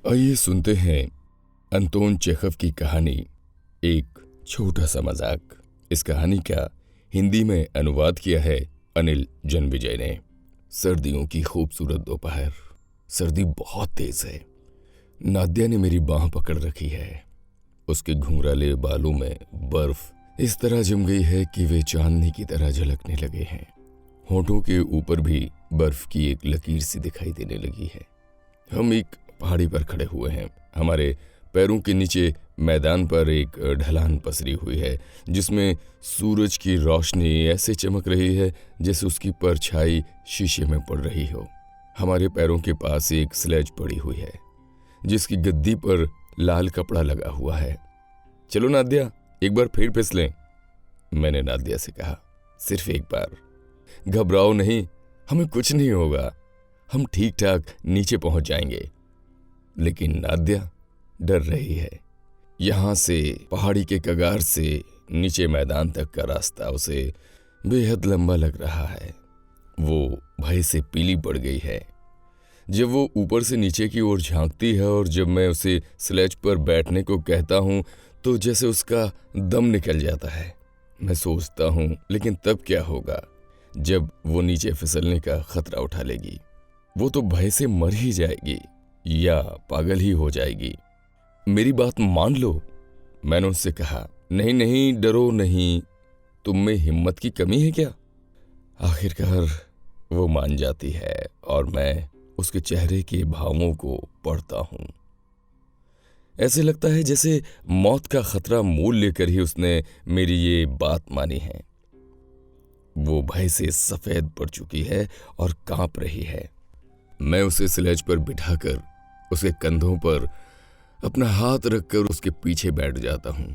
आइए सुनते हैं अंतोन चेखव की कहानी एक छोटा सा मजाक। इस कहानी का हिंदी में अनुवाद किया है अनिल जनविजय ने। सर्दियों की खूबसूरत दोपहर। सर्दी बहुत तेज है। नादिया ने मेरी बांह पकड़ रखी है। उसके घुंघराले बालों में बर्फ इस तरह जम गई है कि वे चांदनी की तरह झलकने लगे हैं। होठों के ऊपर भी बर्फ की एक लकीर सी दिखाई देने लगी है। हम एक पहाड़ी पर खड़े हुए हैं। हमारे पैरों के नीचे मैदान पर एक ढलान पसरी हुई है जिसमें सूरज की रोशनी ऐसे चमक रही है जैसे उसकी परछाई शीशे में पड़ रही हो। हमारे पैरों के पास एक स्लेज पड़ी हुई है जिसकी गद्दी पर लाल कपड़ा लगा हुआ है। चलो नादिया, एक बार फिर फिसलें, मैंने नादिया से कहा। सिर्फ एक बार। घबराओ नहीं, हमें कुछ नहीं होगा, हम ठीक ठाक नीचे पहुंच जाएंगे। लेकिन नादिया डर रही है। यहां से पहाड़ी के कगार से नीचे मैदान तक का रास्ता उसे बेहद लंबा लग रहा है। वो भय से पीली पड़ गई है। जब वो ऊपर से नीचे की ओर झांकती है और जब मैं उसे स्लेज पर बैठने को कहता हूं तो जैसे उसका दम निकल जाता है। मैं सोचता हूं लेकिन तब क्या होगा जब वो नीचे फिसलने का खतरा उठा लेगी। वो तो भय से मर ही जाएगी या पागल ही हो जाएगी। मेरी बात मान लो, मैंने उससे कहा। नहीं नहीं, डरो नहीं, तुम में हिम्मत की कमी है क्या? आखिरकार वो मान जाती है और मैं उसके चेहरे के भावों को पढ़ता हूं। ऐसे लगता है जैसे मौत का खतरा मोल लेकर ही उसने मेरी ये बात मानी है। वो भय से सफेद पड़ चुकी है और कांप रही है। मैं उसे स्लेज पर बिठाकर उसके कंधों पर अपना हाथ रखकर उसके पीछे बैठ जाता हूं।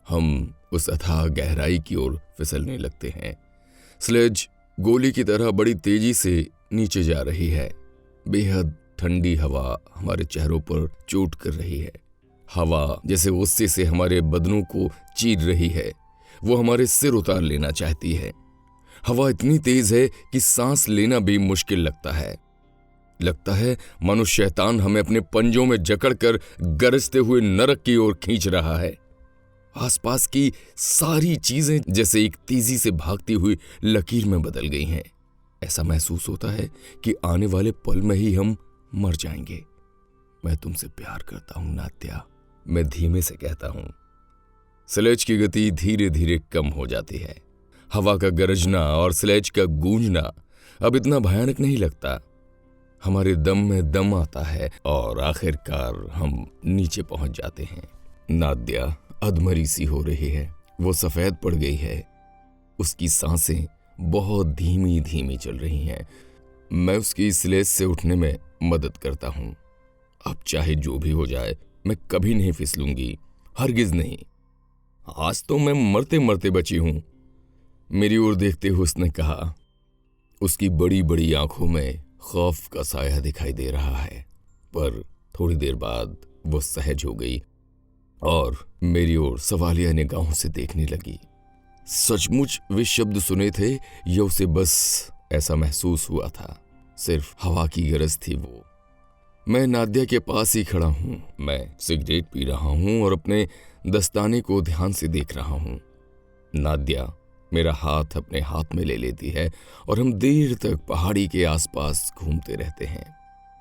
हम उस अथाह गहराई की ओर फिसलने लगते हैं। स्लेज गोली की तरह बड़ी तेजी से नीचे जा रही है। बेहद ठंडी हवा हमारे चेहरों पर चोट कर रही है। हवा जैसे गुस्से से हमारे बदनों को चीर रही है। वो हमारे सिर उतार लेना चाहती है। हवा इतनी तेज है कि सांस लेना भी मुश्किल लगता है। लगता है मानो शैतान हमें अपने पंजों में जकड़कर गरजते हुए नरक की ओर खींच रहा है। आसपास की सारी चीजें जैसे एक तेजी से भागती हुई लकीर में बदल गई हैं। ऐसा महसूस होता है कि आने वाले पल में ही हम मर जाएंगे। मैं तुमसे प्यार करता हूं नादिया, मैं धीमे से कहता हूं। स्लेज की गति धीरे धीरे कम हो जाती है। हवा का गरजना और स्लेज का गूंजना अब इतना भयानक नहीं लगता। हमारे दम में दम आता है और आखिरकार हम नीचे पहुंच जाते हैं। नादिया अधमरी सी हो रही है। वो सफेद पड़ गई है। उसकी सांसें बहुत धीमी धीमी चल रही हैं। मैं उसकी स्लेज से उठने में मदद करता हूं। अब चाहे जो भी हो जाए, मैं कभी नहीं फिसलूंगी, हरगिज नहीं। आज तो मैं मरते मरते बची हूं, मेरी ओर देखते हुए उसने कहा। उसकी बड़ी बड़ी आंखों में खौफ का साया दिखाई दे रहा है, पर थोड़ी देर बाद वो सहज हो गई और मेरी ओर सवालिया निगाहों से देखने लगी। सचमुच वे शब्द सुने थे या उसे बस ऐसा महसूस हुआ था? सिर्फ हवा की गरज थी वो। मैं नादिया के पास ही खड़ा हूं। मैं सिगरेट पी रहा हूं और अपने दस्ताने को ध्यान से देख रहा हूं। नादिया मेरा हाथ अपने हाथ में ले लेती है और हम देर तक पहाड़ी के आसपास घूमते रहते हैं।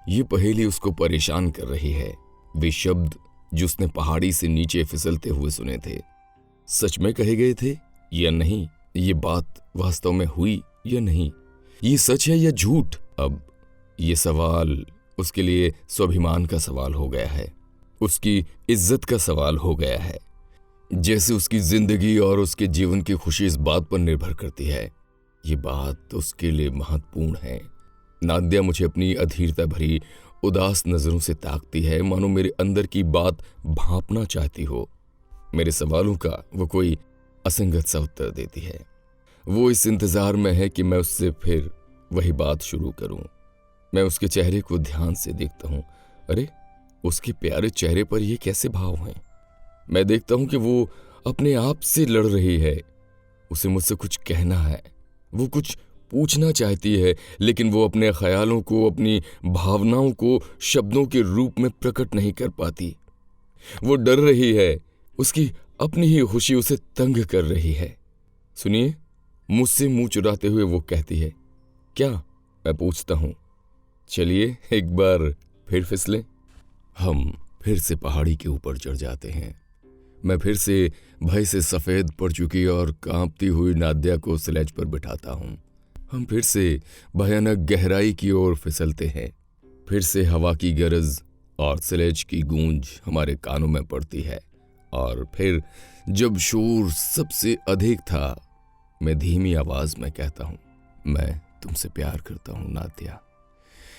ये पहेली उसको परेशान कर रही है। वे शब्द जो उसने पहाड़ी से नीचे फिसलते हुए सुने थे, सच में कहे गए थे या नहीं? ये बात वास्तव में हुई या नहीं? ये सच है या झूठ? अब ये सवाल उसके लिए स्वाभिमान का सवाल हो गया है, उसकी इज्जत का सवाल हो गया है। जैसे उसकी जिंदगी और उसके जीवन की खुशी इस बात पर निर्भर करती है। ये बात उसके लिए महत्वपूर्ण है। नादिया मुझे अपनी अधीरता भरी उदास नजरों से ताकती है, मानो मेरे अंदर की बात भांपना चाहती हो। मेरे सवालों का वो कोई असंगत सा उत्तर देती है। वो इस इंतजार में है कि मैं उससे फिर वही बात शुरू करूं। मैं उसके चेहरे को ध्यान से देखता हूं। अरे, उसके प्यारे चेहरे पर ये कैसे भाव हैं? मैं देखता हूं कि वो अपने आप से लड़ रही है। उसे मुझसे कुछ कहना है, वो कुछ पूछना चाहती है, लेकिन वो अपने ख्यालों को, अपनी भावनाओं को शब्दों के रूप में प्रकट नहीं कर पाती। वो डर रही है, उसकी अपनी ही खुशी उसे तंग कर रही है। सुनिए, मुझसे मुंह चुराते हुए वो कहती है। क्या? मैं पूछता हूँ। चलिए एक बार फिर फिसलें। हम फिर से पहाड़ी के ऊपर चढ़ जाते हैं। मैं फिर से भय से सफ़ेद पड़ चुकी और कांपती हुई नादिया को स्लेज पर बिठाता हूँ। हम फिर से भयानक गहराई की ओर फिसलते हैं। फिर से हवा की गरज और स्लेज की गूंज हमारे कानों में पड़ती है। और फिर जब शोर सबसे अधिक था, मैं धीमी आवाज में कहता हूँ, मैं तुमसे प्यार करता हूँ नादिया।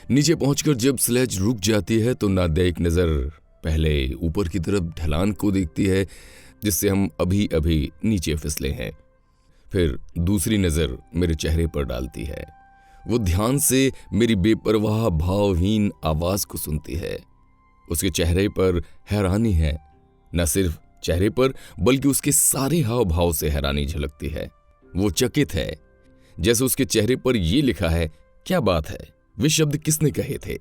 नीचे पहुंचकर जब स्लेज रुक जाती है तो नादिया एक नज़र पहले ऊपर की तरफ ढलान को देखती है जिससे हम अभी अभी नीचे फिसले हैं। फिर दूसरी नज़र मेरे चेहरे पर डालती है। वो ध्यान से मेरी बेपरवाह भावहीन आवाज़ को सुनती है। उसके चेहरे पर हैरानी है। न सिर्फ चेहरे पर बल्कि उसके सारे हाव भाव से हैरानी झलकती है। वो चकित है, जैसे उसके चेहरे पर ये लिखा है, क्या बात है, वे शब्द किसने कहे थे?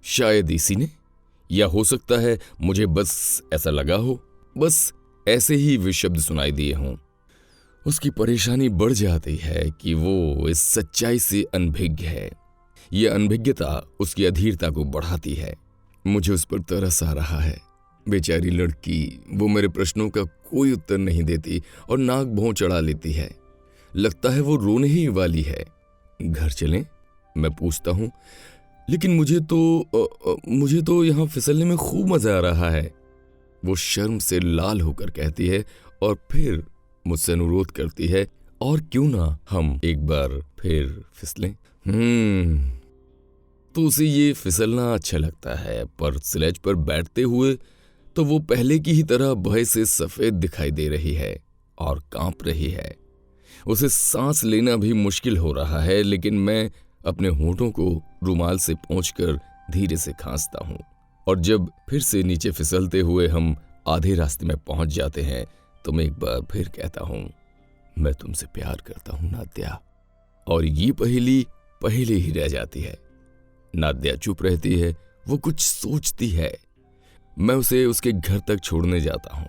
शायद इसी ने, या हो सकता है मुझे बस ऐसा लगा हो, बस ऐसे ही वे शब्द सुनाई दिए हों। उसकी परेशानी बढ़ जाती है कि वो इस सच्चाई से अनभिज्ञ है। यह अनभिज्ञता उसकी अधीरता को बढ़ाती है। मुझे उस पर तरस आ रहा है। बेचारी लड़की, वो मेरे प्रश्नों का कोई उत्तर नहीं देती और नाक भौं चढ़ा लेती है। लगता है वो रोने ही वाली है। घर चलें? मैं पूछता हूँ। लेकिन मुझे तो यहाँ फिसलने में खूब मजा आ रहा है, वो शर्म से लाल होकर कहती है और फिर मुझसे अनुरोध करती है, और क्यों ना हम एक बार फिर फिसलें। तो उसे ये फिसलना अच्छा लगता है, पर स्लेज पर बैठते हुए तो वो पहले की ही तरह भय से सफेद दिखाई दे रही है और कांप रही है। उसे सांस लेना भी मुश्किल हो रहा है, लेकिन मैं अपने होठों को रुमाल से पोंछकर धीरे से खांसता हूँ। और जब फिर से नीचे फिसलते हुए हम आधे रास्ते में पहुंच जाते हैं तो मैं एक बार फिर कहता हूँ, मैं तुमसे प्यार करता हूँ नादिया। और ये पहेली ही रह जाती है। नादिया चुप रहती है, वो कुछ सोचती है। मैं उसे उसके घर तक छोड़ने जाता हूँ।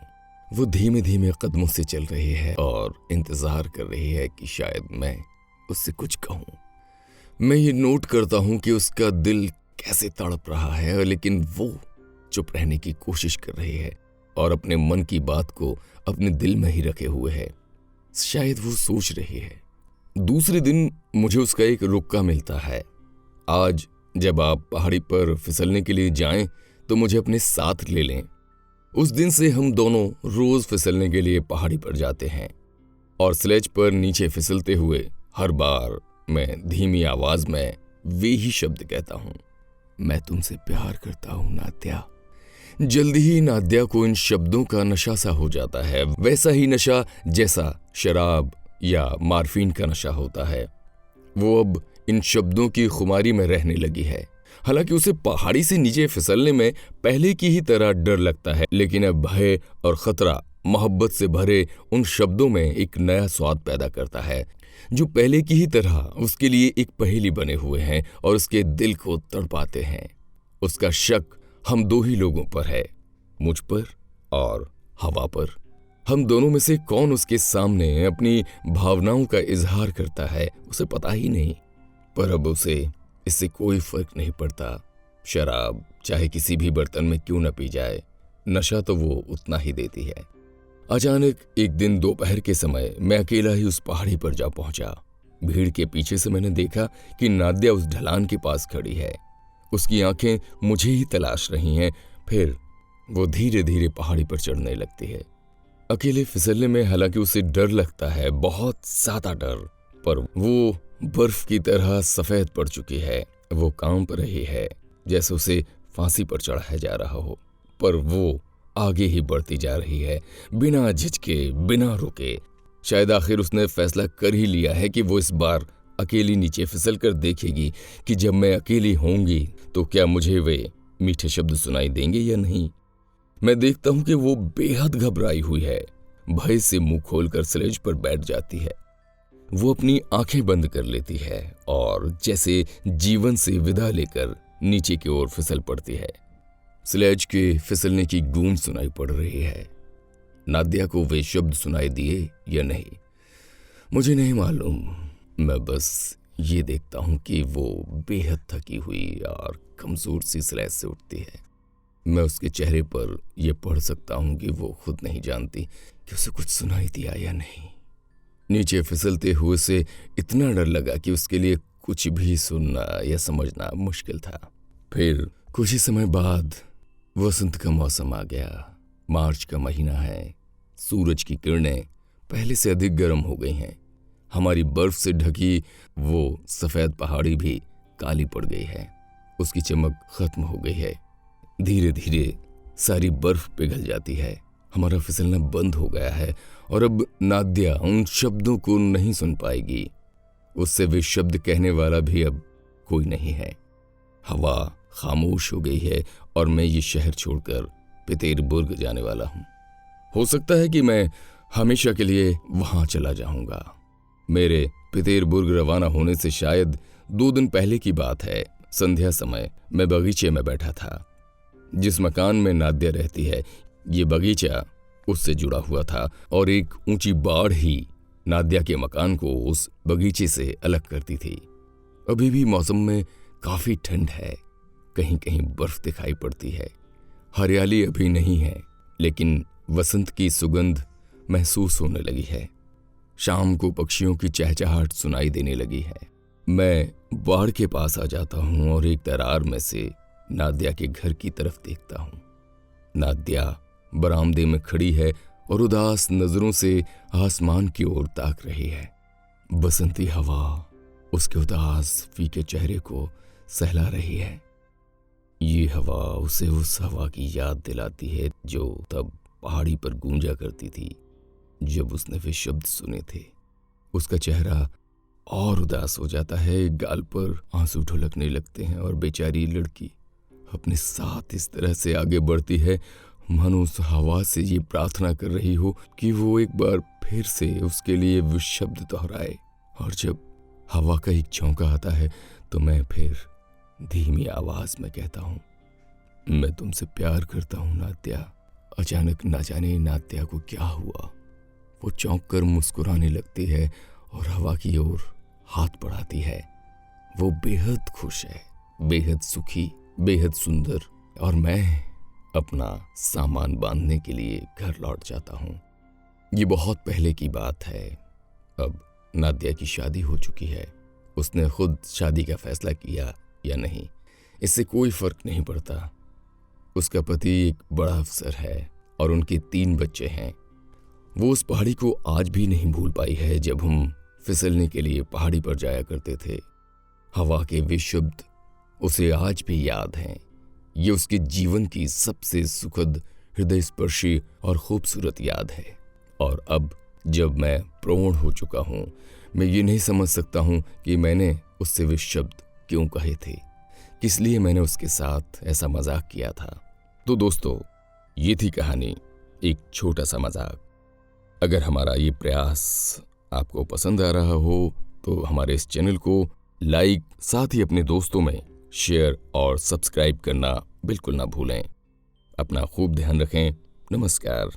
वो धीमे धीमे कदमों से चल रही है और इंतजार कर रही है कि शायद मैं उससे कुछ कहूँ। मैं ये नोट करता हूँ कि उसका दिल कैसे तड़प रहा है, लेकिन वो चुप रहने की कोशिश कर रही है और अपने मन की बात को अपने दिल में ही रखे हुए है। शायद वो सोच रही है। दूसरे दिन मुझे उसका एक रुक्का मिलता है। आज जब आप पहाड़ी पर फिसलने के लिए जाएं तो मुझे अपने साथ ले लें। उस दिन से हम दोनों रोज फिसलने के लिए पहाड़ी पर जाते हैं और स्लेज पर नीचे फिसलते हुए हर बार मैं धीमी आवाज में वे ही शब्द कहता हूँ, मैं तुमसे प्यार करता हूँ नादिया। जल्दी ही नादिया को इन शब्दों का नशा सा हो जाता है, वैसा ही नशा जैसा शराब या मार्फीन का नशा होता है। वो अब इन शब्दों की खुमारी में रहने लगी है। हालांकि उसे पहाड़ी से नीचे फिसलने में पहले की ही तरह डर लगता है, लेकिन अब भय और खतरा मोहब्बत से भरे उन शब्दों में एक नया स्वाद पैदा करता है, जो पहले की ही तरह उसके लिए एक पहेली बने हुए हैं और उसके दिल को तड़पाते हैं। उसका शक हम दो ही लोगों पर है, मुझ पर और हवा पर। हम दोनों में से कौन उसके सामने अपनी भावनाओं का इजहार करता है उसे पता ही नहीं। पर अब उसे इससे कोई फर्क नहीं पड़ता। शराब चाहे किसी भी बर्तन में क्यों न पी जाए, नशा तो वो उतना ही देती है। अचानक एक दिन दोपहर के समय मैं अकेला ही उस पहाड़ी पर जा पहुंचा। भीड़ के पीछे से मैंने देखा कि नादिया उस ढलान के पास खड़ी है। उसकी आंखें मुझे ही तलाश रही हैं। फिर वो धीरे धीरे पहाड़ी पर चढ़ने लगती है। अकेले फिसलने में हालांकि उसे डर लगता है, बहुत ज्यादा डर, पर वो बर्फ की तरह सफेद पड़ चुकी है। वो कांप रही है जैसे उसे फांसी पर चढ़ाया जा रहा हो, पर वो आगे ही बढ़ती जा रही है बिना झिझके, बिना रुके। शायद आखिर उसने फैसला कर ही लिया है कि वो इस बार अकेली नीचे फिसल कर देखेगी कि जब मैं अकेली होंगी तो क्या मुझे वे मीठे शब्द सुनाई देंगे या नहीं। मैं देखता हूं कि वो बेहद घबराई हुई है, भय से मुंह खोलकर स्लेज पर बैठ जाती है। वो अपनी आंखें बंद कर लेती है और जैसे जीवन से विदा लेकर नीचे की ओर फिसल पड़ती है। स्लेज के फिसलने की गूंज सुनाई पड़ रही है। नादिया को वे शब्द सुनाई दिए या नहीं मुझे नहीं मालूम। मैं बस ये देखता हूं कि वो बेहद थकी हुई और कमजोर सी स्लेज से उठती है। मैं उसके चेहरे पर यह पढ़ सकता हूं कि वो खुद नहीं जानती कि उसे कुछ सुनाई दिया या नहीं। नीचे फिसलते हुए से इतना डर लगा कि उसके लिए कुछ भी सुनना या समझना मुश्किल था। फिर कुछ ही समय बाद वसंत का मौसम आ गया। मार्च का महीना है। सूरज की किरणें पहले से अधिक गर्म हो गई हैं। हमारी बर्फ से ढकी वो सफेद पहाड़ी भी काली पड़ गई है। उसकी चमक खत्म हो गई है। धीरे धीरे सारी बर्फ पिघल जाती है। हमारा फिसलना बंद हो गया है और अब नादिया उन शब्दों को नहीं सुन पाएगी। उससे वे शब्द कहने वाला भी अब कोई नहीं है। हवा खामोश हो गई है और मैं ये शहर छोड़कर पीतरबुर्ग जाने वाला हूं। हो सकता है कि मैं हमेशा के लिए वहां चला जाऊंगा। मेरे पीतरबुर्ग रवाना होने से शायद 2 दिन पहले की बात है। संध्या समय मैं बगीचे में बैठा था। जिस मकान में नादिया रहती है ये बगीचा उससे जुड़ा हुआ था और एक ऊंची बाढ़ ही नादिया के मकान को उस बगीचे से अलग करती थी। अभी भी मौसम में काफी ठंड है। कहीं कहीं बर्फ दिखाई पड़ती है। हरियाली अभी नहीं है लेकिन वसंत की सुगंध महसूस होने लगी है। शाम को पक्षियों की चहचहाहट सुनाई देने लगी है। मैं बाढ़ के पास आ जाता हूं और एक दरार में से नादिया के घर की तरफ देखता हूं। नादिया बरामदे में खड़ी है और उदास नजरों से आसमान की ओर ताक रही है। बसंती हवा उसके उदास फीके चेहरे को सहला रही है। ये हवा उसे उस हवा की याद दिलाती है जो तब पहाड़ी पर गूंजा करती थी जब उसने वे शब्द सुने थे। उसका चेहरा और उदास हो जाता है। गाल पर आंसू ढुलकने लगते हैं और बेचारी लड़की अपने साथ इस तरह से आगे बढ़ती है मानो उस हवा से ये प्रार्थना कर रही हो कि वो एक बार फिर से उसके लिए वो शब्द दोहराए। और जब हवा का एक झोंका आता है तो मैं फिर धीमी आवाज में कहता हूँ, मैं तुमसे प्यार करता हूँ नादिया। अचानक ना जाने नादिया को क्या हुआ। वो चौंक कर मुस्कुराने लगती है और हवा की ओर हाथ बढ़ाती है। वो बेहद खुश है, बेहद सुखी, बेहद सुंदर। और मैं अपना सामान बांधने के लिए घर लौट जाता हूँ। ये बहुत पहले की बात है। अब नादिया की शादी हो चुकी है। उसने खुद शादी का फैसला किया या नहीं इससे कोई फर्क नहीं पड़ता। उसका पति एक बड़ा अफसर है और उनके 3 बच्चे हैं। वो उस पहाड़ी को आज भी नहीं भूल पाई है जब हम फिसलने के लिए पहाड़ी पर जाया करते थे। हवा के वे शब्द उसे आज भी याद हैं। ये उसके जीवन की सबसे सुखद, हृदय स्पर्शी और खूबसूरत याद है। और अब जब मैं प्रौढ़ हो चुका हूँ मैं ये नहीं समझ सकता हूँ कि मैंने उससे वे शब्द क्यों कहे थे, किस लिए मैंने उसके साथ ऐसा मजाक किया था। तो दोस्तों ये थी कहानी, एक छोटा सा मजाक। अगर हमारा ये प्रयास आपको पसंद आ रहा हो तो हमारे इस चैनल को लाइक, साथ ही अपने दोस्तों में शेयर और सब्सक्राइब करना बिल्कुल ना भूलें। अपना खूब ध्यान रखें। नमस्कार।